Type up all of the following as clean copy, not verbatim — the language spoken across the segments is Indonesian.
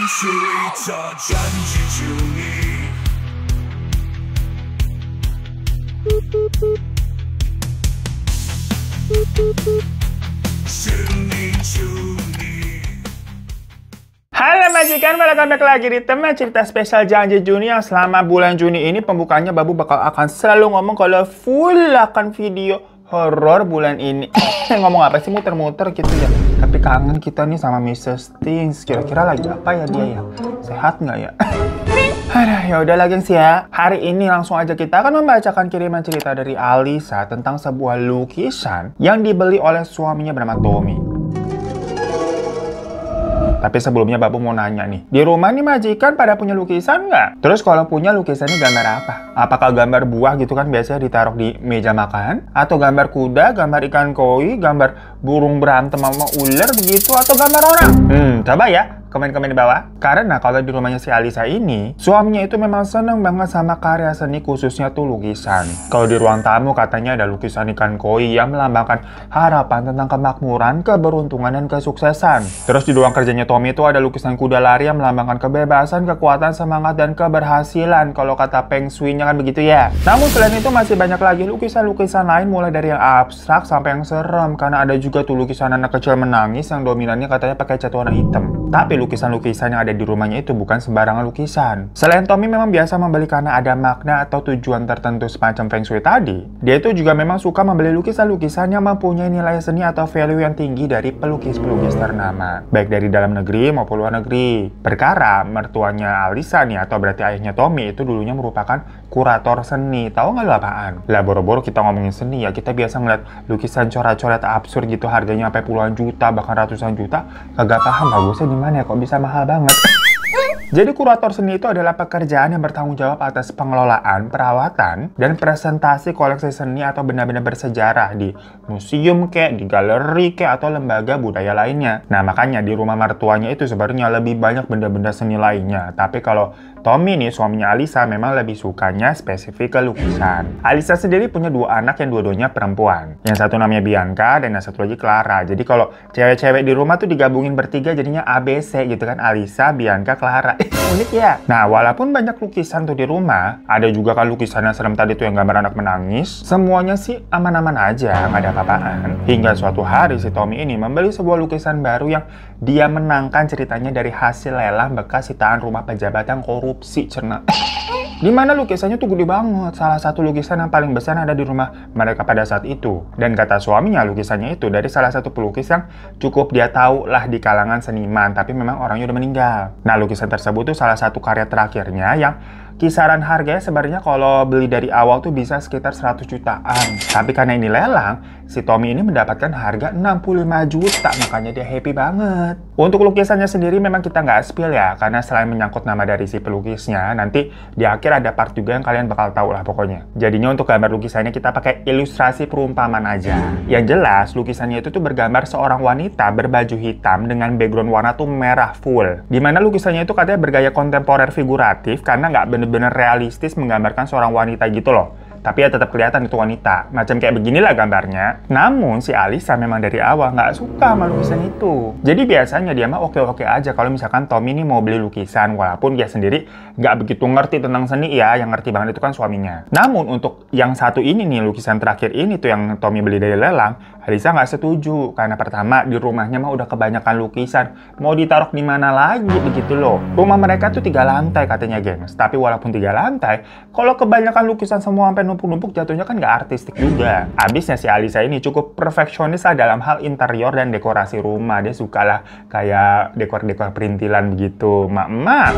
cerita janji Juni. Juni. Halo majikan, welcome back lagi di teman cerita spesial janji Juni yang selama bulan Juni ini pembukanya Babu akan selalu ngomong kalau full akan video horor bulan ini. Ngomong apa sih, muter-muter gitu ya. Tapi kangen kita nih sama Mrs. Things. Kira-kira lagi apa ya dia ya? Sehat nggak ya? Aduh, ya udah lagi sih ya. Hari ini langsung aja kita akan membacakan kiriman cerita dari Alisa tentang sebuah lukisan yang dibeli oleh suaminya bernama Tommy. Tapi sebelumnya Babu mau nanya nih, di rumah nih majikan pada punya lukisan nggak? Terus kalau punya lukisannya gambar apa? Apakah gambar buah gitu kan biasanya ditaruh di meja makan? Atau gambar kuda, gambar ikan koi, gambar burung berantem sama ular begitu? Atau gambar orang? Coba ya komen-komen di bawah. Karena kalau di rumahnya si Alisa ini, suaminya itu memang seneng banget sama karya seni, khususnya tuh lukisan. Kalau di ruang tamu katanya ada lukisan ikan koi yang melambangkan harapan tentang kemakmuran, keberuntungan, dan kesuksesan. Terus di ruang kerjanya Tommy itu ada lukisan kuda lari yang melambangkan kebebasan, kekuatan, semangat, dan keberhasilan. Kalau kata Feng Shui-nya kan begitu ya. Namun selain itu masih banyak lagi lukisan-lukisan lain, mulai dari yang abstrak sampai yang serem. Karena ada juga tuh lukisan anak kecil menangis yang dominannya katanya pakai cat warna hitam. Tapi lukisan-lukisan yang ada di rumahnya itu bukan sembarangan lukisan. Selain Tommy memang biasa membeli karena ada makna atau tujuan tertentu semacam Feng Shui tadi, dia itu juga memang suka membeli lukisan-lukisan yang mempunyai nilai seni atau value yang tinggi dari pelukis-pelukis ternama, baik dari dalam negeri maupun luar negeri. Perkara mertuanya Alisa nih, atau berarti ayahnya Tommy, itu dulunya merupakan kurator seni. Tahu nggak lo apaan? Lah boro-boro kita ngomongin seni ya, kita biasa ngeliat lukisan coret-coret absurd gitu harganya sampai puluhan juta, bahkan ratusan juta. Kagak paham bagusnya di mana ya, kok bisa mahal banget. Jadi kurator seni itu adalah pekerjaan yang bertanggung jawab atas pengelolaan, perawatan, dan presentasi koleksi seni atau benda-benda bersejarah di museum kek, di galeri kek, atau lembaga budaya lainnya. Nah makanya di rumah mertuanya itu sebenarnya lebih banyak benda-benda seni lainnya. Tapi kalau Tommy nih, suaminya Alisa, memang lebih sukanya spesifik ke lukisan. Alisa sendiri punya dua anak yang dua-duanya perempuan. Yang satu namanya Bianca dan yang satu lagi Clara. Jadi kalau cewek-cewek di rumah tuh digabungin bertiga jadinya ABC gitu kan. Alisa, Bianca, Clara. Unik ya? Nah, walaupun banyak lukisan tuh di rumah, ada juga kan lukisan yang serem tadi tuh yang gambar anak menangis. Semuanya sih aman-aman aja, nggak ada apa-apaan. Hingga suatu hari si Tommy ini membeli sebuah lukisan baru yang dia menangkan ceritanya dari hasil lelang bekas sitaan rumah pejabat yang korupsi, cerna. Dimana lukisannya tuh gede banget. Salah satu lukisan yang paling besar ada di rumah mereka pada saat itu. Dan kata suaminya, lukisannya itu dari salah satu pelukis yang cukup dia tahu lah di kalangan seniman, tapi memang orangnya udah meninggal. Nah, lukisan tersebut tuh salah satu karya terakhirnya yang kisaran harganya sebenarnya kalau beli dari awal tuh bisa sekitar 100 jutaan. Tapi karena ini lelang, si Tommy ini mendapatkan harga 65 juta, makanya dia happy banget. Untuk lukisannya sendiri memang kita nggak spill ya, karena selain menyangkut nama dari si pelukisnya, nanti di akhir ada part juga yang kalian bakal tahu lah pokoknya. Jadinya untuk gambar lukisannya kita pakai ilustrasi perumpamaan aja. Yang jelas, lukisannya itu tuh bergambar seorang wanita berbaju hitam dengan background warna tuh merah full. Dimana lukisannya itu katanya bergaya kontemporer figuratif karena nggak bener-bener realistis menggambarkan seorang wanita gitu loh. Tapi ya tetap kelihatan itu wanita. Macam kayak beginilah gambarnya. Namun si Alisa memang dari awal nggak suka sama lukisan itu. Jadi biasanya dia mah oke-oke aja kalau misalkan Tommy ini mau beli lukisan. Walaupun dia sendiri nggak begitu ngerti tentang seni ya. Yang ngerti banget itu kan suaminya. Namun untuk yang satu ini nih, lukisan terakhir ini tuh yang Tommy beli dari lelang, Alisa nggak setuju. Karena pertama di rumahnya mah udah kebanyakan lukisan. Mau ditaruh di mana lagi begitu loh. Rumah mereka tuh 3 lantai katanya gengs. Tapi walaupun 3 lantai, kalau kebanyakan lukisan semua sampai numpuk-numpuk jatuhnya kan nggak artistik juga. Abisnya si Alisa ini cukup perfeksionis lah dalam hal interior dan dekorasi rumah. Dia suka lah kayak dekor-dekor perintilan begitu, mak-mak.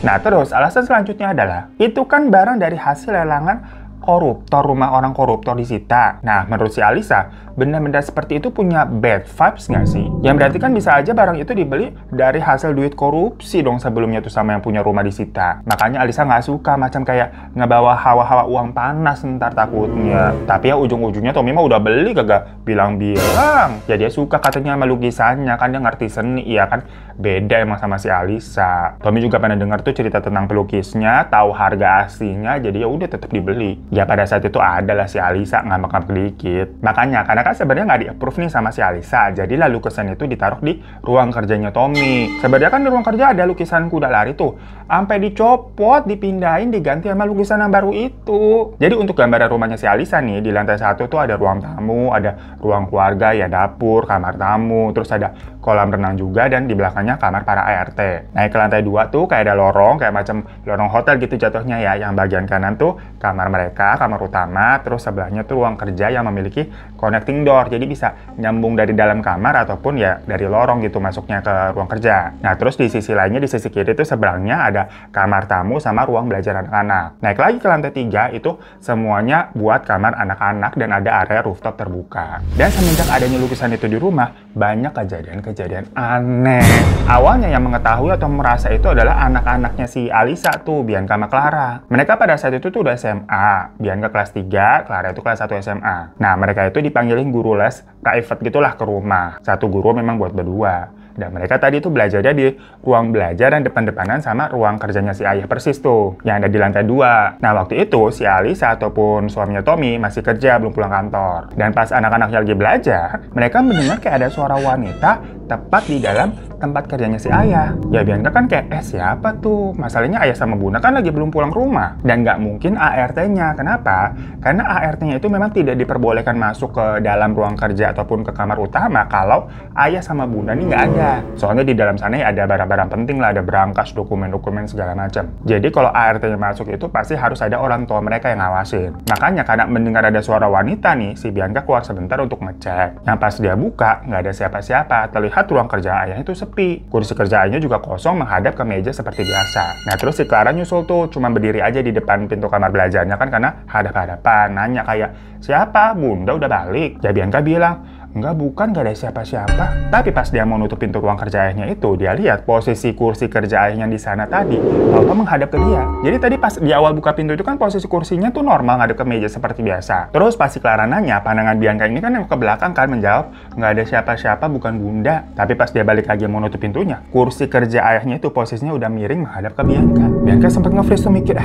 Nah terus alasan selanjutnya adalah itu kan barang dari hasil lelangan koruptor, rumah orang koruptor disita. Nah, menurut si Alisa, benda-benda seperti itu punya bad vibes nggak sih? Yang berarti kan bisa aja barang itu dibeli dari hasil duit korupsi dong sebelumnya tuh sama yang punya rumah disita. Makanya Alisa nggak suka macam kayak ngebawa hawa-hawa uang panas ntar takutnya. Tapi ya ujung-ujungnya Tommy mah udah beli kagak bilang-bilang. Ya dia suka katanya sama lukisannya, kan dia ngerti seni, iya kan? Beda emang sama si Alisa. Tommy juga pernah dengar tuh cerita tentang pelukisnya, tahu harga aslinya, jadi ya udah tetap dibeli. Ya pada saat itu adalah si Alisa ngambek-ngambek dikit. Makanya, karena kan sebenarnya nggak di-approve nih sama si Alisa, jadi lah lukisan itu ditaruh di ruang kerjanya Tommy. Sebenarnya kan di ruang kerja ada lukisan kuda lari tuh, sampai dicopot, dipindahin, diganti sama lukisan yang baru itu. Jadi untuk gambaran rumahnya si Alisa nih, di lantai 1 tuh ada ruang tamu, ada ruang keluarga, ya dapur, kamar tamu, terus ada kolam renang juga, dan di belakangnya kamar para ART. Naik ke lantai 2 tuh kayak ada lorong, kayak macam lorong hotel gitu jatuhnya ya. Yang bagian kanan tuh kamar mereka, kamar utama, terus sebelahnya tuh ruang kerja yang memiliki connecting door. Jadi bisa nyambung dari dalam kamar ataupun ya dari lorong gitu masuknya ke ruang kerja. Nah terus di sisi lainnya, di sisi kiri tuh sebelahnya ada kamar tamu sama ruang belajar anak-anak. Naik lagi ke lantai 3 itu semuanya buat kamar anak-anak dan ada area rooftop terbuka. Dan semenjak adanya lukisan itu di rumah, banyak kejadian-kejadian aneh. Awalnya yang mengetahui atau merasa itu adalah anak-anaknya si Alisa tuh, Bianca sama Clara. Mereka pada saat itu tuh udah SMA. Bianca kelas 3, Clara itu kelas 1 SMA. Nah, mereka itu dipanggilin guru les private gitulah ke rumah. Satu guru memang buat berdua. Dan mereka tadi tuh belajarnya di ruang belajar dan depan-depanan sama ruang kerjanya si ayah persis tuh, yang ada di lantai 2. Nah, waktu itu si Alisa ataupun suaminya Tommy masih kerja, belum pulang kantor. Dan pas anak-anaknya lagi belajar, mereka mendengar kayak ada suara wanita tepat di dalam tempat kerjanya si ayah. Ya Bianca kan kayak, siapa tuh? Masalahnya ayah sama bunda kan lagi belum pulang rumah. Dan nggak mungkin ART-nya. Kenapa? Karena ART-nya itu memang tidak diperbolehkan masuk ke dalam ruang kerja ataupun ke kamar utama kalau ayah sama bunda ini nggak ada. Soalnya di dalam sana ya ada barang-barang penting lah, ada berangkas, dokumen-dokumen segala macam. Jadi kalau ART-nya masuk itu pasti harus ada orang tua mereka yang ngawasin. Makanya karena mendengar ada suara wanita nih, si Bianca keluar sebentar untuk ngecek. Yang pas dia buka, nggak ada siapa-siapa. Terlihat ruang kerja ayah itu sepi. Kursi kerja ayahnya juga kosong menghadap ke meja seperti biasa. Nah terus si Clara nyusul tuh, cuma berdiri aja di depan pintu kamar belajarnya kan karena hadap-hadapan. Nanya kayak, siapa? Bunda udah balik? Ya Bianca bilang, enggak, bukan, gak ada siapa-siapa. Tapi pas dia mau nutup pintu ruang kerja ayahnya itu, dia lihat posisi kursi kerja ayahnya di sana tadi, Papa menghadap ke dia. Jadi tadi pas di awal buka pintu itu kan posisi kursinya tuh normal, ngadep ke meja seperti biasa. Terus pas si Clara nanya, pandangan Bianca ini kan yang ke belakang kan menjawab, nggak ada siapa-siapa, bukan Bunda. Tapi pas dia balik lagi mau nutup pintunya, kursi kerja ayahnya itu posisinya udah miring menghadap ke Bianca. Bianca sempat nge-freeze tuh mikir,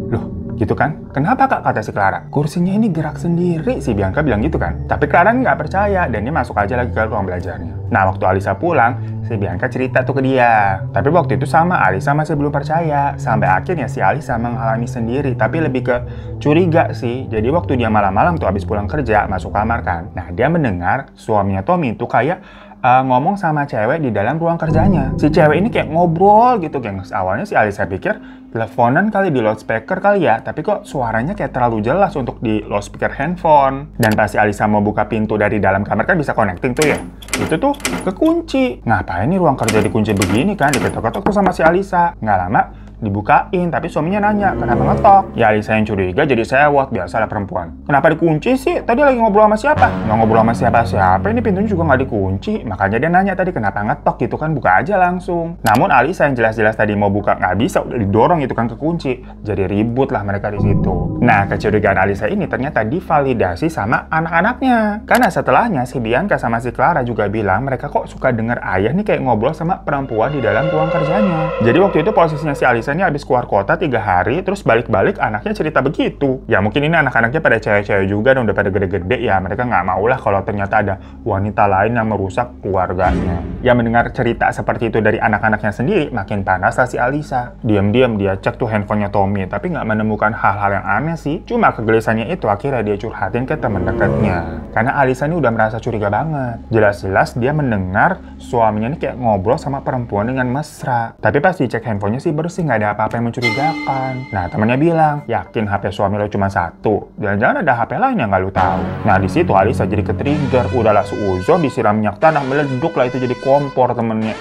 loh, gitu kan? Kenapa kak? Kata si Clara. Kursinya ini gerak sendiri, si Bianca bilang gitu kan. Tapi Clara nggak percaya dan dia masuk aja lagi ke ruang belajarnya. Nah waktu Alisa pulang, si Bianca cerita tuh ke dia. Tapi waktu itu sama Alisa masih belum percaya. Sampai akhirnya si Alisa mengalami sendiri, tapi lebih ke curiga sih. Jadi waktu dia malam-malam tuh habis pulang kerja, masuk kamar kan. Nah dia mendengar suaminya Tommy itu kayak ngomong sama cewek di dalam ruang kerjanya. Si cewek ini kayak ngobrol gitu, gengs. Awalnya si Alisa pikir teleponan kali, di loudspeaker kali ya, tapi kok suaranya kayak terlalu jelas untuk di loudspeaker handphone. Dan pas si Alisa mau buka pintu dari dalam kamar kan bisa connecting tuh ya, itu tuh kekunci. Ngapain nih ruang kerja dikunci begini kan, diketok-ketok tuh sama si Alisa. Nggak lama dibukain, tapi suaminya nanya, kenapa ngetok? Ya Alisa yang curiga jadi sewot, biasalah perempuan. Kenapa dikunci sih? Tadi lagi ngobrol sama siapa? Nggak ngobrol sama siapa-siapa, ini pintunya juga nggak dikunci. Makanya dia nanya tadi, kenapa ngetok gitu kan, buka aja langsung. Namun Alisa yang jelas-jelas tadi mau buka nggak bisa, udah didorong itu kan kekunci. Jadi ribut lah mereka di situ. Nah, kecurigaan Alisa ini ternyata divalidasi sama anak-anaknya. Karena setelahnya si Bianca sama si Clara juga bilang mereka kok suka denger ayah nih kayak ngobrol sama perempuan di dalam ruang kerjanya. Jadi waktu itu posisinya si Alisa ini habis keluar kota 3 hari, terus balik-balik anaknya cerita begitu. Ya mungkin ini anak-anaknya pada cewek-cewek juga dan udah pada gede-gede ya, mereka nggak mau lah kalau ternyata ada wanita lain yang merusak keluarganya. Ya mendengar cerita seperti itu dari anak-anaknya sendiri, makin panas lah si Alisa. Diam-diam dia cek tuh handphonenya Tommy, tapi nggak menemukan hal-hal yang aneh sih. Cuma kegelisahannya itu akhirnya dia curhatin ke teman dekatnya. Karena Alisa ini udah merasa curiga banget. Jelas-jelas dia mendengar suaminya ini kayak ngobrol sama perempuan dengan mesra. Tapi pas dicek handphonenya sih bersih, nggak ada apa-apa yang mencurigakan. Nah temannya bilang, yakin HP suami lo cuma satu? Jangan-jangan ada HP lain yang nggak lo tahu. Nah di situ Alisa jadi ke-trigger, udahlah suuzon disiram minyak tanah, meleduk lah itu jadi kompor temennya.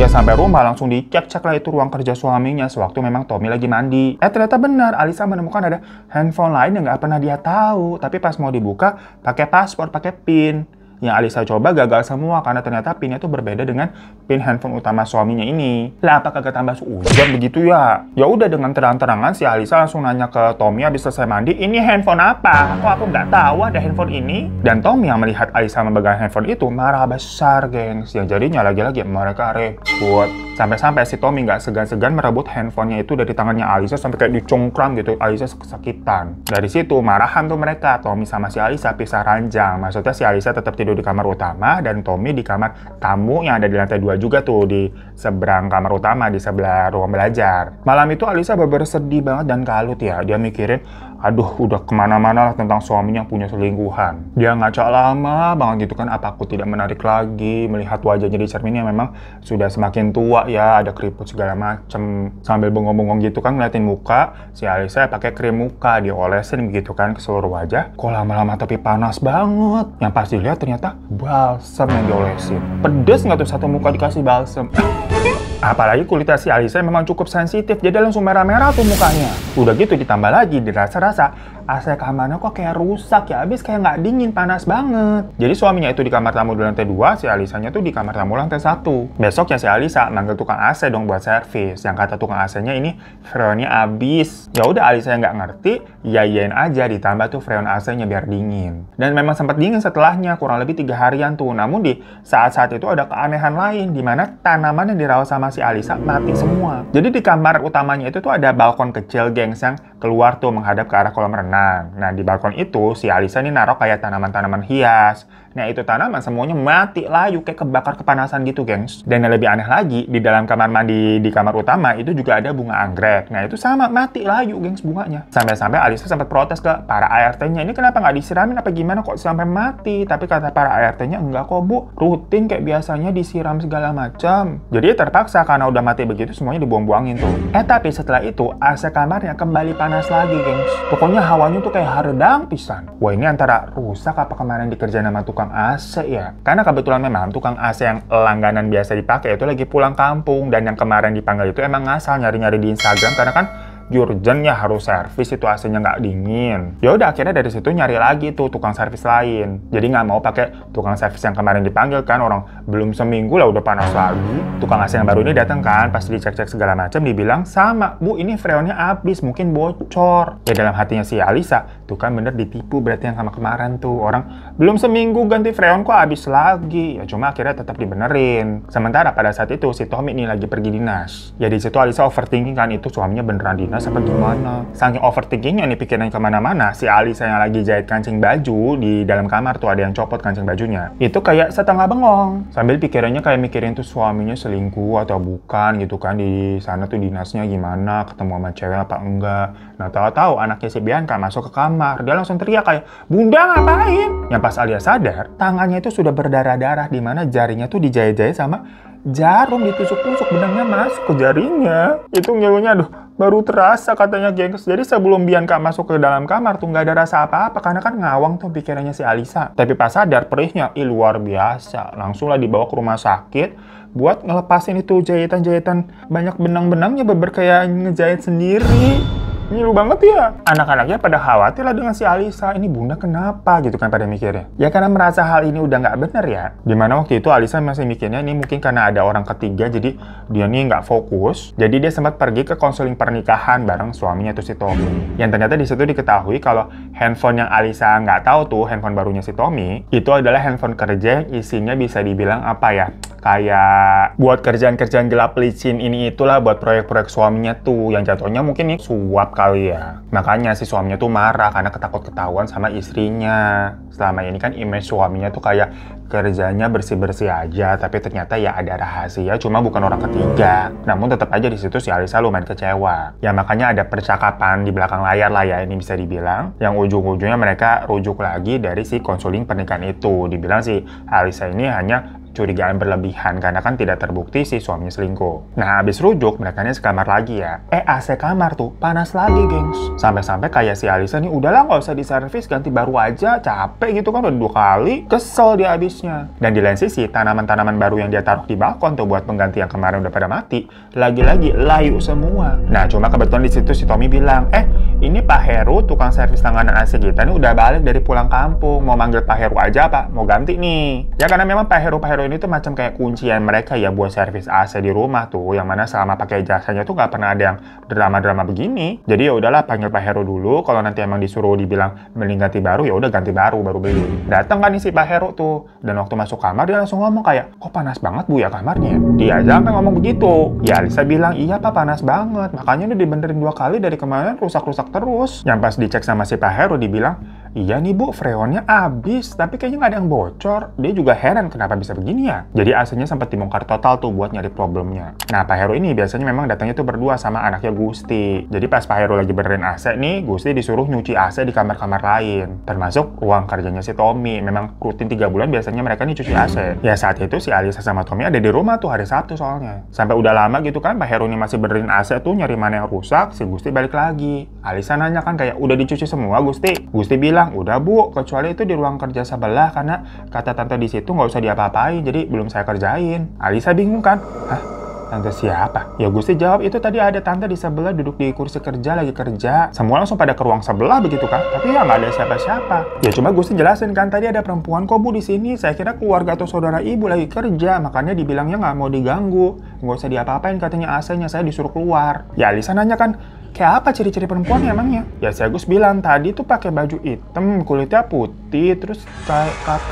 Ya sampai rumah langsung dicek-cek lah itu ruang kerja suaminya sewaktu memang Tommy lagi mandi. Ternyata benar, Alisa menemukan ada handphone lain yang nggak pernah dia tahu. Tapi pas mau dibuka, pakai password, pakai PIN. Yang Alisa coba gagal semua karena ternyata pinnya tuh berbeda dengan pin handphone utama suaminya ini. Lah apa kagak tambah seuzon begitu ya? Ya udah dengan terang-terangan si Alisa langsung nanya ke Tommy habis selesai mandi, "Ini handphone apa? Kok aku nggak tahu ada handphone ini?" Dan Tommy yang melihat Alisa memegang handphone itu marah besar, gengs. Yang jadinya lagi-lagi mereka ribut. Sampai-sampai si Tommy nggak segan-segan merebut handphonenya itu dari tangannya Alisa sampai kayak dicongkram gitu. Alisa kesakitan. Dari situ marahan tuh mereka. Tommy sama si Alisa pisah ranjang. Maksudnya si Alisa tetap tidur di kamar utama dan Tommy di kamar tamu yang ada di lantai 2 juga tuh di seberang kamar utama, di sebelah ruang belajar. Malam itu Alisa bener-bener sedih banget dan kalut ya. Dia mikirin, aduh udah kemana-mana lah tentang suaminya yang punya selingkuhan. Dia ngaca lama banget gitu kan, apa aku tidak menarik lagi melihat wajahnya di cermin yang memang sudah semakin tua ya, ada keriput segala macem. Sambil bengong-bengong gitu kan ngeliatin muka, si Alisa pakai krim muka, diolesin begitu kan ke seluruh wajah. Kok lama-lama tapi panas banget. Yang pas dilihat ternyata balsam yang diolesin. Pedes nggak tuh satu muka dikasih balsam? Apalagi kulit si Alisa memang cukup sensitif, jadi langsung merah-merah tuh mukanya. Udah gitu ditambah lagi dirasa-rasa AC kamarnya kok kayak rusak ya, abis kayak nggak dingin, panas banget. Jadi suaminya itu di kamar tamu di lantai 2, si Alisanya tuh di kamar tamu lantai 1. Besok ya si Alisa manggil tukang AC dong buat servis. Yang kata tukang AC-nya ini freonnya habis. Ya udah Alisa yang nggak ngerti, yayain aja ditambah tuh freon AC-nya biar dingin. Dan memang sempat dingin setelahnya, kurang lebih 3 harian tuh. Namun di saat-saat itu ada keanehan lain, di mana tanaman yang dirawat sama si Alisa mati semua. Jadi di kamar utamanya itu tuh ada balkon kecil, gengs, yang keluar tuh menghadap ke arah kolam renang. Nah, di balkon itu si Alisa ini naruh kayak tanaman-tanaman hias. Nah, itu tanaman semuanya mati layu kayak kebakar kepanasan gitu, gengs. Dan yang lebih aneh lagi, di dalam kamar mandi di kamar utama itu juga ada bunga anggrek. Nah, itu sama mati layu, gengs, bunganya. Sampai-sampai Alisa sempat protes ke para ART-nya, ini kenapa nggak disiramin apa gimana kok sampai mati? Tapi kata para ART-nya, enggak kok bu, rutin kayak biasanya disiram segala macam. Jadi terpaksa karena udah mati begitu semuanya dibuang-buangin tuh. Tapi setelah itu AC kamarnya kembali panas lagi, gengs. Pokoknya hawanya tuh kayak haredang pisan. Wah, ini antara rusak apa kemarin dikerjain sama tukang AC ya? Karena kebetulan memang tukang AC yang langganan biasa dipakai itu lagi pulang kampung, dan yang kemarin dipanggil itu emang ngasal nyari-nyari di Instagram karena kan urgent ya harus servis, itu AC-nya nggak dingin. Ya udah akhirnya dari situ nyari lagi tuh tukang servis lain. Jadi nggak mau pakai tukang servis yang kemarin dipanggil kan, orang belum seminggu lah udah panas lagi. Tukang AC yang baru ini datang kan, pas dicek-cek segala macam dibilang sama, bu ini freonnya habis, mungkin bocor. Ya dalam hatinya si Alisa, tuh kan bener ditipu berarti yang sama kemarin tuh, orang belum seminggu ganti freon kok habis lagi. Ya cuma akhirnya tetap dibenerin. Sementara pada saat itu si Tommy ini lagi pergi dinas. Ya di situ Alisa overthinking kan, itu suaminya beneran dinas apa gimana. Saking overthinkingnya nih pikirannya kemana-mana, si Alisa yang lagi jahit kancing baju di dalam kamar tuh ada yang copot kancing bajunya. Itu kayak setengah bengong. Sambil pikirannya kayak mikirin tuh suaminya selingkuh atau bukan gitu kan, di sana tuh dinasnya gimana, ketemu sama cewek apa enggak. Nah tahu-tahu anaknya si Bianca masuk ke kamar, dia langsung teriak kayak, "Bunda ngapain?" Yang pas Alia sadar, tangannya itu sudah berdarah-darah, di mana jarinya tuh dijahit-jahit sama jarum, ditusuk-tusuk, benangnya masuk ke jarinya. Itu ngeluhnya, aduh, baru terasa katanya, gengs. Jadi sebelum Bianca masuk ke dalam kamar tuh nggak ada rasa apa-apa, karena kan ngawang tuh pikirannya si Alisa. Tapi pas sadar perihnya, luar biasa. Langsung lah dibawa ke rumah sakit buat ngelepasin itu jahitan-jahitan banyak benang-benangnya, beber kayak ngejahit sendiri. Ngilu banget ya. Anak-anaknya pada khawatir lah dengan si Alisa. Ini bunda kenapa gitu kan pada mikirnya. Ya karena merasa hal ini udah nggak bener ya. Dimana waktu itu Alisa masih mikirnya ini mungkin karena ada orang ketiga, jadi dia nih nggak fokus. Jadi dia sempat pergi ke konseling pernikahan bareng suaminya tuh si Tommy. Yang ternyata di situ diketahui kalau handphone yang Alisa nggak tahu tuh, handphone barunya si Tommy, itu adalah handphone kerja yang isinya bisa dibilang apa ya, kayak buat kerjaan-kerjaan gelap licin ini itulah, buat proyek-proyek suaminya tuh, yang jatuhnya mungkin ini suap kali ya. Makanya si suaminya tuh marah karena ketakut ketahuan sama istrinya. Selama ini kan image suaminya tuh kayak kerjanya bersih-bersih aja, tapi ternyata ya ada rahasia, cuma bukan orang ketiga. Namun tetap aja di situ si Alisa lumayan kecewa. Ya makanya ada percakapan di belakang layar lah ya, ini bisa dibilang, yang ujung-ujungnya mereka rujuk lagi dari si konseling pernikahan itu. Dibilang si Alisa ini hanya curigaan berlebihan karena kan tidak terbukti si suaminya selingkuh. Nah, habis rujuk, mereka ini sekamar lagi ya. AC kamar tuh panas lagi, gengs. Sampai-sampai kayak si Alisa nih, udahlah nggak usah diservis, ganti baru aja, capek gitu kan, udah 2 kali, kesel dia habisnya. Dan di lain sisi, tanaman-tanaman baru yang dia taruh di balkon tuh buat pengganti yang kemarin udah pada mati, lagi-lagi layu semua. Nah, cuma kebetulan di situ si Tommy bilang, ini Pak Heru, tukang servis langganan AC kita nih udah balik dari pulang kampung. Mau manggil Pak Heru aja apa? Mau ganti nih. Ya karena memang Pak Heru ini tuh macam kayak kuncian mereka ya buat servis AC di rumah tuh. Yang mana selama pakai jasanya tuh nggak pernah ada yang drama-drama begini. Jadi ya udahlah panggil Pak Heru dulu. Kalau nanti emang disuruh dibilang mending ganti baru, ya udah ganti baru beli. Datang kan nih si Pak Heru tuh. Dan waktu masuk kamar dia langsung ngomong kayak, kok panas banget Bu ya kamarnya? Dia aja sampai ngomong begitu. Ya Alisa bilang, iya Pak panas banget. Makanya udah dibenerin 2 kali dari kemarin rusak-rusak terus. Yang pas dicek sama si Pak Heru dibilang, iya nih Bu, freonnya habis, tapi kayaknya nggak ada yang bocor. Dia juga heran kenapa bisa begini ya. Jadi AC-nya sempat dibongkar total tuh buat nyari problemnya. Nah, Pak Heru ini biasanya memang datangnya tuh berdua sama anaknya Gusti. Jadi pas Pak Heru lagi benerin AC nih, Gusti disuruh nyuci AC di kamar-kamar lain. Termasuk ruang kerjanya si Tommy. Memang rutin 3 bulan biasanya mereka nih cuci AC. Ya saat itu si Alisa sama Tommy ada di rumah tuh hari Sabtu soalnya. Sampai udah lama gitu kan, Pak Heru ini masih benerin AC tuh nyari mana yang rusak, si Gusti balik lagi. Alisa nanya kan kayak, udah dicuci semua Gusti? Gusti bilang, udah Bu, kecuali itu di ruang kerja sebelah karena kata tante di situ nggak usah diapa-apain, jadi belum saya kerjain. Alisa bingung kan? Hah? Tante siapa? Ya Gusti jawab, itu tadi ada tante di sebelah duduk di kursi kerja lagi kerja. Semua langsung pada ke ruang sebelah begitu kan? Tapi ya nggak ada siapa-siapa. Ya cuma Gusti jelasin kan tadi ada perempuan kok Bu di sini. Saya kira keluarga atau saudara ibu lagi kerja, makanya dibilangnya nggak mau diganggu. Nggak usah diapa-apain katanya AC-nya, saya disuruh keluar. Ya Alisa nanya kan, kayak apa ciri-ciri perempuan emangnya? Ya si Agus bilang tadi tuh pakai baju hitam, kulitnya putih, terus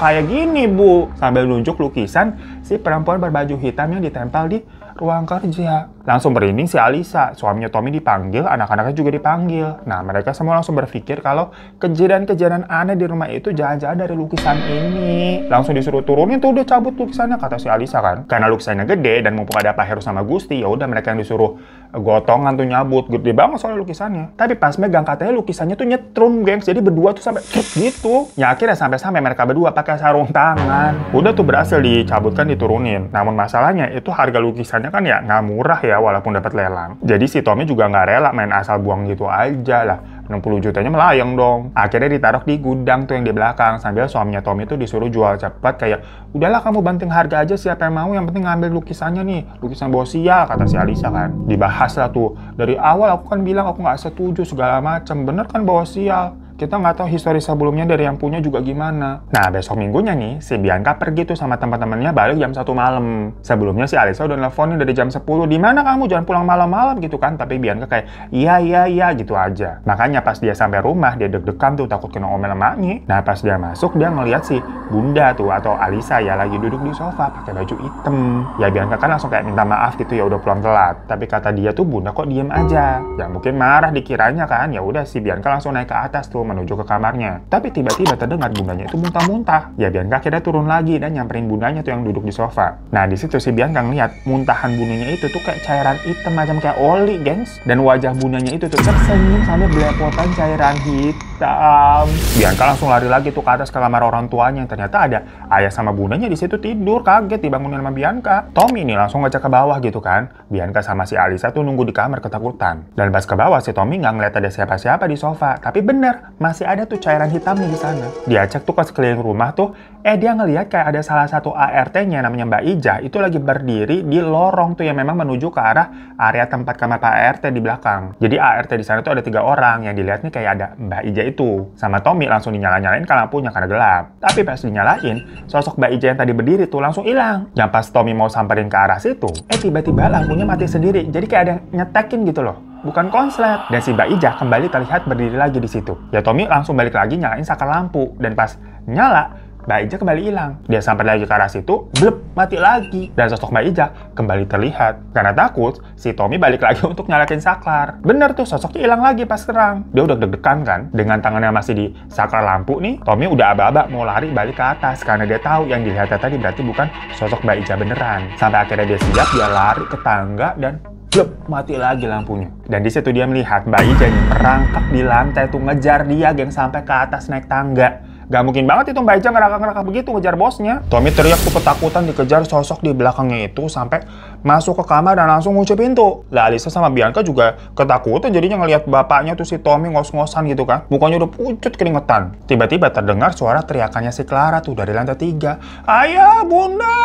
kayak gini Bu. Sambil nunjuk lukisan si perempuan berbaju hitam yang ditempel di ruang kerja. Langsung merinding si Alisa, suaminya Tommy dipanggil, anak-anaknya juga dipanggil. Nah mereka semua langsung berpikir kalau kejadian-kejadian aneh di rumah itu jangan-jangan dari lukisan ini. Langsung disuruh turunin tuh, udah cabut lukisannya kata si Alisa kan. Karena lukisannya gede dan mumpung ada Pak Heru sama Gusti, ya udah mereka yang disuruh gotongan tuh nyabut, gede banget soal lukisannya. Tapi pas megang katanya lukisannya tuh nyetrum gengs, jadi berdua tuh sampai gitu. Ya akhirnya sampai mereka berdua pakai sarung tangan. Udah tuh berhasil dicabutkan, diturunin. Namun masalahnya itu harga lukisannya kan ya nggak murah ya walaupun dapat lelang. Jadi si Tommy juga nggak rela main asal buang gitu aja lah. 60 jutanya melayang dong. Akhirnya ditaruh di gudang tuh yang di belakang sambil suaminya Tommy tuh disuruh jual cepat kayak udahlah kamu banting harga aja siapa yang mau, yang penting ngambil lukisannya nih, lukisan bawa sial kata si Alisa kan. Dibahas lah tuh. Dari awal aku kan bilang aku nggak setuju segala macam. Bener kan bawa sial. Kita nggak tahu histori sebelumnya dari yang punya juga gimana. Nah, besok minggunya nih, si Bianca pergi tuh sama teman-temannya balik jam 1 malam. Sebelumnya si Alisa udah nelfonin dari jam 10, di mana kamu jangan pulang malam-malam gitu kan. Tapi Bianca kayak, iya gitu aja. Makanya pas dia sampai rumah, dia deg-degan tuh takut kena omel emaknya. Nah, pas dia masuk, dia ngeliat si Bunda tuh, atau Alisa ya, lagi duduk di sofa pakai baju hitam. Ya Bianca kan langsung kayak minta maaf gitu, ya udah pulang telat. Tapi kata dia tuh Bunda kok diem aja. Ya mungkin marah dikiranya kan. Ya udah si Bianca langsung naik ke atas tuh menuju ke kamarnya. Tapi tiba-tiba terdengar bundanya itu muntah-muntah. Ya Bianca akhirnya turun lagi dan nyamperin bundanya tuh yang duduk di sofa. Nah di situ si Bianca ngeliat muntahan bundanya itu tuh kayak cairan hitam macam kayak oli, gengs. Dan wajah bundanya itu tuh tersenyum sambil belepotan cairan hitam. Bianca langsung lari lagi tuh ke atas ke kamar orang tuanya. Ternyata ada ayah sama bundanya di situ tidur, kaget dibangunin sama Bianca. Tommy ini langsung ngecek ke bawah gitu kan. Bianca sama si Alisa tuh nunggu di kamar ketakutan. Dan pas ke bawah si Tommy nggak ngeliat ada siapa-siapa di sofa. Tapi bener, masih ada tuh cairan hitamnya di sana. Dia cek tuh ke sekeliling rumah tuh, dia ngelihat kayak ada salah satu ART-nya namanya Mbak Ija itu lagi berdiri di lorong tuh yang memang menuju ke arah area tempat kamar Pak ART di belakang. Jadi ART di sana tuh ada 3 orang yang dilihat nih kayak ada Mbak Ija itu. Sama Tommy langsung dinyalain kan lampunya karena gelap. Tapi pas dinyalain, sosok Mbak Ija yang tadi berdiri tuh langsung hilang. Yang pas Tommy mau samperin ke arah situ, tiba-tiba lampunya mati sendiri. Jadi kayak ada yang nyetekin gitu loh. Bukan konslet. Dan si Mbak Ija kembali terlihat berdiri lagi di situ. Ya Tommy langsung balik lagi nyalain saklar lampu. Dan pas nyala, Mbak Ija kembali hilang. Dia sampai lagi ke arah situ, blep, mati lagi. Dan sosok Mbak Ija kembali terlihat. Karena takut, si Tommy balik lagi untuk nyalakin saklar. Bener tuh, sosoknya hilang lagi pas terang. Dia udah deg-degan kan, dengan tangannya masih di saklar lampu nih. Tommy udah aba-aba mau lari balik ke atas. Karena dia tahu yang dilihatnya tadi berarti bukan sosok Mbak Ija beneran. Sampai akhirnya dia siap, dia lari ke tangga dan blep, mati lagi lampunya. Dan di situ dia melihat Mbak Ija merangkak di lantai tuh ngejar dia, geng, sampai ke atas naik tangga. Gak mungkin banget itu Mbak Ija ngerangkak-ngerangkak begitu ngejar bosnya. Tommy teriak tuh ketakutan dikejar sosok di belakangnya itu sampai masuk ke kamar dan langsung ngunci pintu. Lah Alisa sama Bianca juga ketakutan jadinya ngelihat bapaknya tuh si Tommy ngos-ngosan gitu kan. Mukanya udah pucat keringetan. Tiba-tiba terdengar suara teriakannya si Clara tuh dari lantai 3. Ayah, bunda!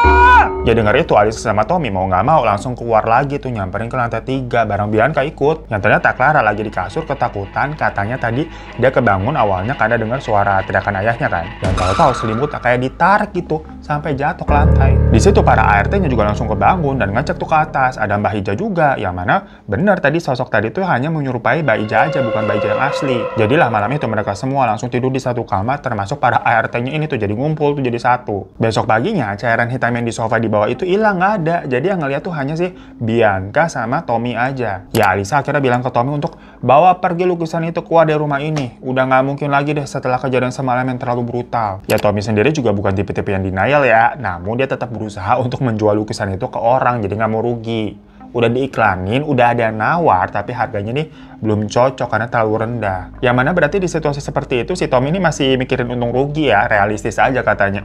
Ya denger itu Alisa sama Tommy mau nggak mau langsung keluar lagi tuh nyamperin ke lantai 3 bareng Bianca ikut. Yang ternyata Clara lagi di kasur ketakutan, katanya tadi dia kebangun awalnya karena dengar suara teriakan ayahnya kan. Dan tahu-tahu selimut kayak ditarik gitu sampai jatuh ke lantai. Di situ para ART-nya juga langsung kebangun dan ngecek tuh ke atas. Ada Mbak Ija juga, yang mana benar tadi sosok tadi tuh hanya menyerupai Mbak Ija aja, bukan Mbak Ija yang asli. Jadilah malam itu mereka semua langsung tidur di satu kamar, termasuk para ART-nya ini tuh jadi ngumpul tuh jadi satu. Besok paginya cairan hitam yang di sofa di bawah itu hilang, nggak ada. Jadi yang ngeliat tuh hanya si Bianca sama Tommy aja. Ya Alisa akhirnya bilang ke Tommy untuk bawa pergi lukisan itu keluar dari rumah ini. Udah nggak mungkin lagi deh setelah kejadian semalam yang terlalu brutal. Ya Tommy sendiri juga bukan tipe-tipe yang denial ya, namun dia tetap berusaha untuk menjual lukisan itu ke orang, jadi nggak mau rugi. Udah diiklanin, udah ada yang nawar, tapi harganya nih belum cocok karena terlalu rendah. Yang mana berarti di situasi seperti itu si Tommy ini masih mikirin untung rugi ya, realistis aja katanya.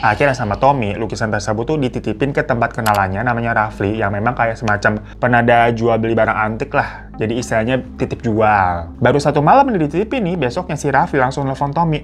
Akhirnya sama Tommy, lukisan tersebut tuh dititipin ke tempat kenalannya namanya Rafli, yang memang kayak semacam penada jual beli barang antik lah. Jadi istilahnya titip jual. Baru satu malam dititipin nih, besoknya si Rafli langsung nelfon Tommy.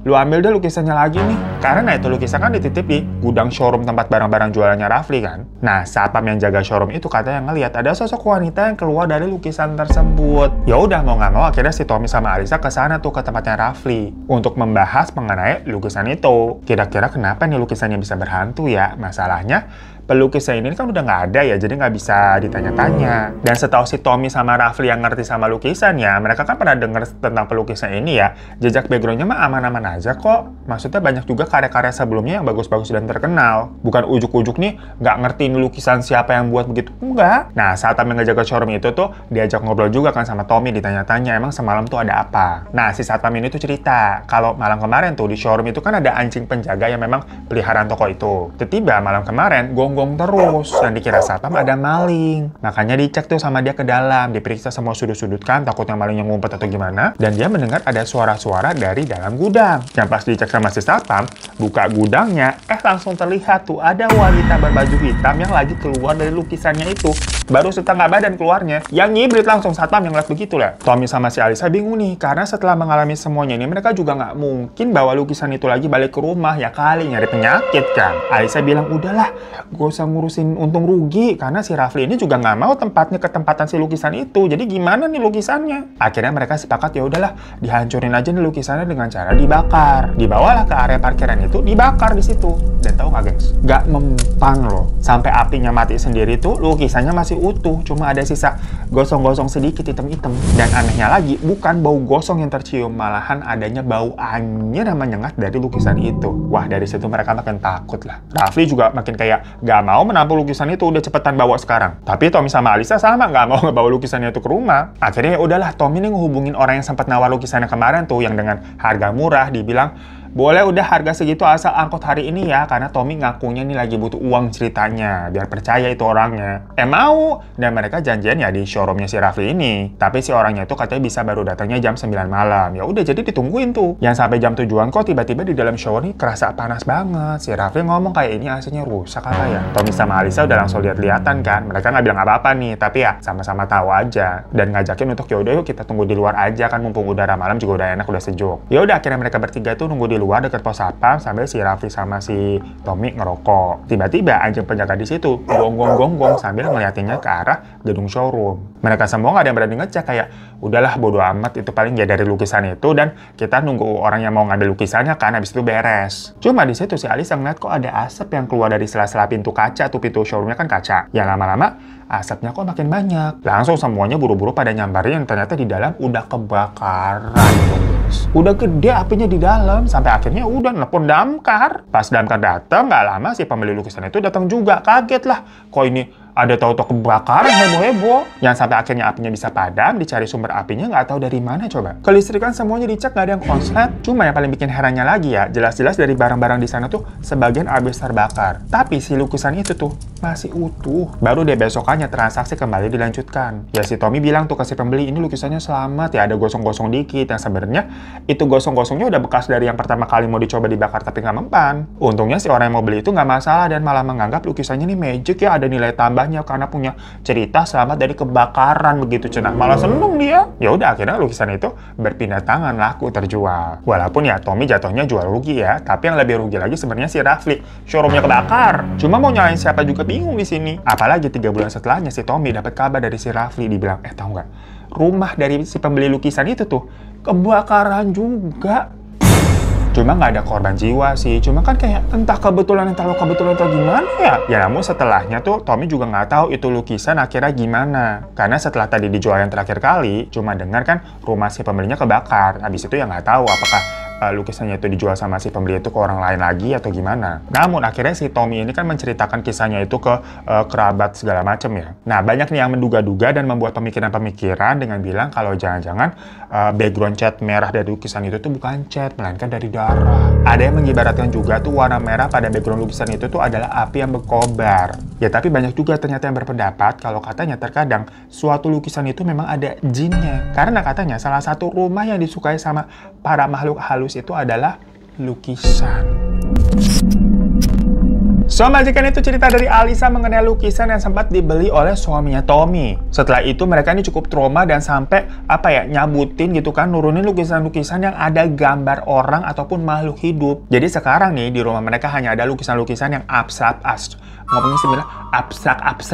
Lu ambil deh lukisannya lagi nih. Karena itu lukisan kan dititip di gudang showroom tempat barang-barang jualannya Rafli kan. Nah, satpam yang jaga showroom itu katanya ngelihat ada sosok wanita yang keluar dari lukisan tersebut. Ya udah mau nggak mau akhirnya si Tommy sama Alisa ke sana tuh ke tempatnya Rafli untuk membahas mengenai lukisan itu. Kira-kira kenapa nih lukisannya bisa berhantu ya? Masalahnya pelukisnya ini kan udah nggak ada ya, jadi nggak bisa ditanya-tanya. Dan setahu si Tommy sama Rafli yang ngerti sama lukisannya, mereka kan pernah denger tentang pelukisnya ini ya. Jejak backgroundnya mah aman-aman aja kok. Maksudnya banyak juga karya-karya sebelumnya yang bagus-bagus dan terkenal. Bukan ujuk-ujuk nih nggak ngerti ini lukisan siapa yang buat begitu, enggak. Nah saat Tommy ngejaga showroom itu tuh diajak ngobrol juga kan sama Tommy, ditanya-tanya emang semalam tuh ada apa. Nah si satpam ini tuh cerita kalau malam kemarin tuh di showroom itu kan ada anjing penjaga yang memang peliharaan toko itu. Tiba-tiba malam kemarin gonggong terus dan dikira satpam ada maling. Makanya dicek tuh sama dia ke dalam, diperiksa semua sudut-sudut kan, takutnya malingnya ngumpet atau gimana. Dan dia mendengar ada suara-suara dari dalam gudang. Yang pas dicek sama si satpam, buka gudangnya, langsung terlihat tuh ada wanita berbaju hitam yang lagi keluar dari lukisannya itu. Baru setengah badan keluarnya. Yang ngibrit langsung satpam yang lihat begitu lah. Tommy sama si Alisa bingung nih, karena setelah mengalami semuanya ini mereka juga nggak mungkin bawa lukisan itu lagi balik ke rumah, ya kali nyari penyakit kan. Alisa bilang udahlah, gak usah ngurusin untung rugi, karena si Rafli ini juga nggak mau tempatnya ketempatan si lukisan itu. Jadi gimana nih lukisannya? Akhirnya mereka sepakat ya udahlah, dihancurin aja nih lukisannya dengan cara dibakar. Dibawalah ke area parkiran itu, dibakar di situ. Dan tahu nggak gengs? Nggak mempan loh. Sampai apinya mati sendiri tuh, lukisannya masih utuh, cuma ada sisa gosong-gosong sedikit hitam-hitam. Dan anehnya lagi, bukan bau gosong yang tercium, malahan adanya bau anyir yang menyengat dari lukisan itu. Wah, dari situ mereka makin takut lah. Rafli juga makin kayak gak mau menampung lukisan itu, udah cepetan bawa sekarang. Tapi Tommy sama Alisa sama gak mau ngebawa lukisannya itu ke rumah. Akhirnya ya udahlah, Tommy nih ngehubungin orang yang sempat nawar lukisannya kemarin tuh, yang dengan harga murah, dibilang boleh udah harga segitu asal angkot hari ini ya, karena Tommy ngakunya nih lagi butuh uang ceritanya, biar percaya itu orangnya. Mau, dan mereka janjian ya di showroomnya si Rafli ini. Tapi si orangnya itu katanya bisa baru datangnya jam 9 malam. Ya udah jadi ditungguin tuh. Yang sampai jam 7-an kok tiba-tiba di dalam showroom nih kerasa panas banget. Si Rafli ngomong kayak ini AC-nya rusak apa ya. Tommy sama Alisa udah langsung lihat-lihatan kan. Mereka nggak bilang apa-apa nih, tapi ya sama-sama tahu aja. Dan ngajakin untuk yaudah yuk kita tunggu di luar aja kan, mumpung udara malam juga udah enak, udah sejuk. Ya udah akhirnya mereka bertiga tuh nunggu di luar dekat pos satpam sambil si Rafli sama si Tommy ngerokok. Tiba-tiba anjing penjaga di situ gonggong-gonggong sambil ngeliatinnya ke arah gedung showroom. Mereka semua nggak ada yang berani ngecek, kayak udahlah bodo amat, itu paling ya dari lukisan itu dan kita nunggu orang yang mau ngambil lukisannya kan, habis itu beres. Cuma di situ si Alisa ngeliat kok ada asap yang keluar dari sela-sela pintu kaca tuh, pintu showroomnya kan kaca. Ya lama-lama asapnya kok makin banyak. Langsung semuanya buru-buru pada nyamperin, yang ternyata di dalam udah kebakaran. Udah gede apinya di dalam, sampai akhirnya udah nelpon damkar. Pas damkar datang, nggak lama si pembeli lukisan itu datang juga. Kaget lah, kok ini ada tahu-tahu kebakaran heboh-heboh. Yang sampai akhirnya apinya bisa padam, dicari sumber apinya nggak tahu dari mana coba. Kelistrikan semuanya dicek nggak ada yang konslet. Cuma yang paling bikin herannya lagi ya, jelas-jelas dari barang-barang di sana tuh sebagian habis terbakar. Tapi si lukisan itu tuh masih utuh. Baru deh besokannya transaksi kembali dilanjutkan. Ya si Tommy bilang tuh ke si pembeli, ini lukisannya selamat ya, ada gosong-gosong dikit. Yang sebenarnya itu gosong-gosongnya udah bekas dari yang pertama kali mau dicoba dibakar tapi nggak mempan. Untungnya si orang yang mau beli itu nggak masalah dan malah menganggap lukisannya ini magic ya, ada nilai tambahnya karena punya cerita selamat dari kebakaran begitu cenah. Malah seneng dia. Ya udah akhirnya lukisan itu berpindah tangan, laku terjual. Walaupun ya Tommy jatuhnya jual rugi ya, tapi yang lebih rugi lagi sebenarnya si Rafli. Showroomnya kebakar. Cuma mau nyalain siapa juga bingung di sini. Apalagi 3 bulan setelahnya si Tommy dapat kabar dari si Rafli, dibilang, tahu nggak? Rumah dari si pembeli lukisan itu tuh kebakaran juga. Cuma nggak ada korban jiwa sih. Cuma kan kayak entah kebetulan atau gimana ya. Ya namun setelahnya tuh Tommy juga nggak tahu itu lukisan akhirnya gimana. Karena setelah tadi dijual yang terakhir kali, cuma dengar kan rumah si pembelinya kebakar. Habis itu ya nggak tahu apakah lukisannya itu dijual sama si pembeli itu ke orang lain lagi atau gimana. Namun akhirnya si Tommy ini kan menceritakan kisahnya itu ke kerabat segala macam ya. Nah banyak nih yang menduga-duga dan membuat pemikiran-pemikiran dengan bilang kalau jangan-jangan background cat merah dari lukisan itu tuh bukan cat, melainkan dari darah. Ada yang mengibaratkan juga tuh warna merah pada background lukisan itu tuh adalah api yang berkobar. Ya tapi banyak juga ternyata yang berpendapat kalau katanya terkadang suatu lukisan itu memang ada jinnya. Karena katanya salah satu rumah yang disukai sama para makhluk halus itu adalah lukisan. So, majikan itu cerita dari Alisa mengenai lukisan yang sempat dibeli oleh suaminya Tommy. Setelah itu mereka ini cukup trauma dan sampai nyabutin gitu kan, nurunin lukisan-lukisan yang ada gambar orang ataupun makhluk hidup. Jadi sekarang nih di rumah mereka hanya ada lukisan-lukisan yang abstrak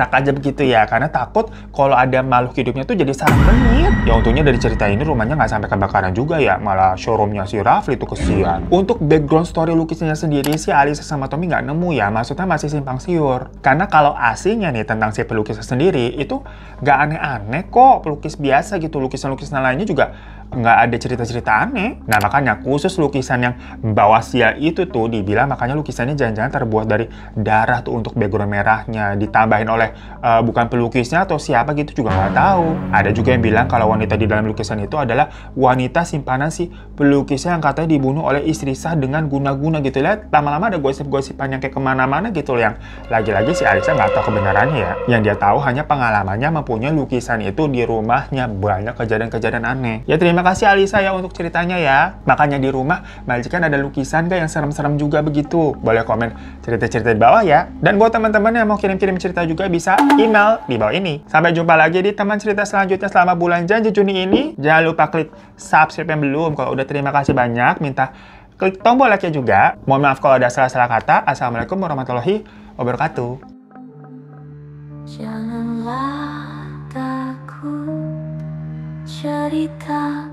aja begitu ya, karena takut kalau ada makhluk hidupnya tuh jadi sarang benyit. Ya untungnya dari cerita ini rumahnya nggak sampai kebakaran juga ya, malah showroomnya si Rafli itu kesian. Untuk background story lukisannya sendiri sih Alisa sama Tommy nggak nemu ya, maksudnya masih simpang siur. Karena kalau aslinya nih tentang si pelukis sendiri itu nggak aneh-aneh kok, pelukis biasa gitu. Lukisan-lukisan lainnya juga nggak ada cerita-cerita aneh. Nah makanya khusus lukisan yang bawa sial itu tuh dibilang makanya lukisannya jangan-jangan terbuat dari darah tuh untuk background merahnya, ditambahin oleh bukan pelukisnya atau siapa gitu juga nggak tahu. Ada juga yang bilang kalau wanita di dalam lukisan itu adalah wanita simpanan si pelukisnya yang katanya dibunuh oleh istri sah dengan guna-guna gitu. Lihat lama-lama ada gosip-gosipan yang kayak kemana-mana gitu yang lagi-lagi si Alisa nggak tahu kebenarannya ya. Yang dia tahu hanya pengalamannya mempunyai lukisan itu di rumahnya, banyak kejadian-kejadian aneh. Ya terima kasih Alisa ya untuk ceritanya ya. Makanya di rumah majikan ada lukisan gak yang serem-serem juga begitu? Boleh komen cerita-cerita di bawah ya. Dan buat teman-teman yang mau kirim-kirim cerita juga bisa email di bawah ini. Sampai jumpa lagi di teman cerita selanjutnya selama bulan janji Juni ini. Jangan lupa klik subscribe yang belum. Kalau udah terima kasih banyak. Minta klik tombol like-nya juga. Mohon maaf kalau ada salah-salah kata. Assalamualaikum warahmatullahi wabarakatuh. Janganlah takut cerita